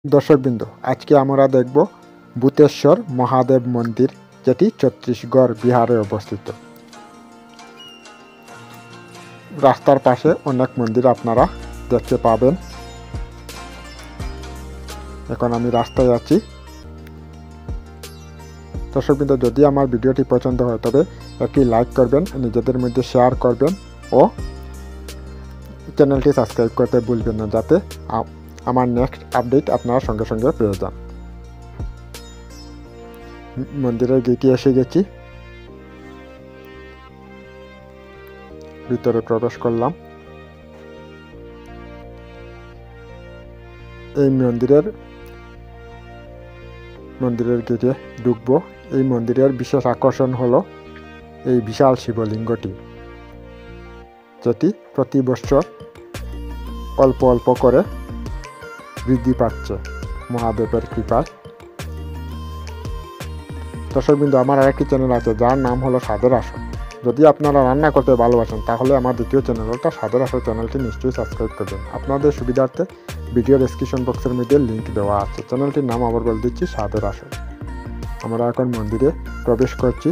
দর্শকবৃন্দ, আজকে আমরা দেখব ভূতেশ্বর মহাদেব মন্দির, যেটি ছত্তিশগড় বিহারে অবস্থিত। রাস্তার পাশে অনেক মন্দির আপনারা দেখতে পাবেন। এখন আমি রাস্তায় আছি। দর্শকবৃন্দ, যদি আমার ভিডিওটি পছন্দ হয় তবে একটি লাইক করবেন, নিজেদের মধ্যে শেয়ার করবেন ও চ্যানেলটি সাবস্ক্রাইব করতে ভুলবেন না, যাতে আমার নেক্সট আপডেট আপনারা সঙ্গে সঙ্গে পেয়ে যান। মন্দিরের গেটে এসে গেছি, ভিতরে প্রবেশ করলাম। এই মন্দিরের গেটে ঢুকবো। এই মন্দিরের বিশেষ আকর্ষণ হলো এই বিশাল শিবলিঙ্গটি, যেটি প্রতি বছর অল্প অল্প করে বৃদ্ধি পাচ্ছে মহাদেবের কৃপায়। দর্শকবৃন্দ, আমার আরেকটি চ্যানেল আছে যার নাম হলো স্বাদের আসর। যদি আপনারা রান্না করতে ভালোবাসেন তাহলে আমার দ্বিতীয় চ্যানেলটা স্বাদের আসর চ্যানেলটি নিশ্চয়ই সাবস্ক্রাইব করবেন। আপনাদের সুবিধার্থে ভিডিও ডেসক্রিপশন বক্সের মধ্যে লিঙ্ক দেওয়া আছে। চ্যানেলটির নাম আবার বলে দিচ্ছি, স্বাদের আসর। আমরা এখন মন্দিরে প্রবেশ করছি।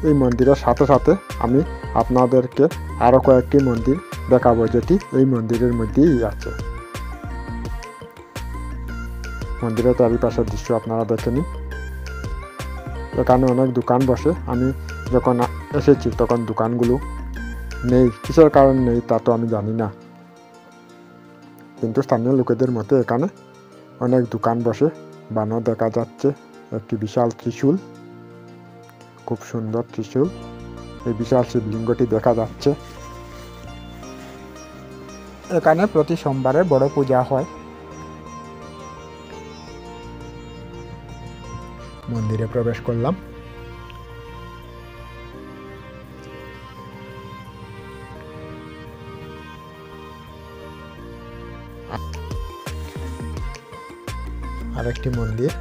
এই মন্দিরের সাথে সাথে আমি আপনাদেরকে আরও কয়েকটি মন্দির দেখাবো, যেটি এই মন্দিরের মধ্যেই আছে। মন্দিরের চারিপাশের দৃশ্য আপনারা দেখে নিন। এখানে অনেক দোকান বসে। আমি যখন এসেছি তখন দোকানগুলো নেই, কিসের কারণ নেই তা তো আমি জানি না, কিন্তু স্থানীয় লোকেদের মতে এখানে অনেক দোকান বসে। বানর দেখা যাচ্ছে, একটি বিশাল ত্রিশূল, খুব সুন্দর ত্রিশূল। এই বিশাল শিবলিঙ্গটি দেখা যাচ্ছে। এখানে প্রতি সোমবারে বড় পূজা হয়। মন্দিরে প্রবেশ করলাম। আরেকটি মন্দির।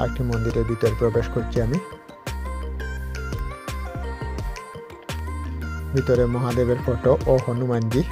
আরেকটি মন্দিরের ভিতরে প্রবেশ করছি আমি। ভিতরে মহাদেবের ফটো ও হনুমানজি।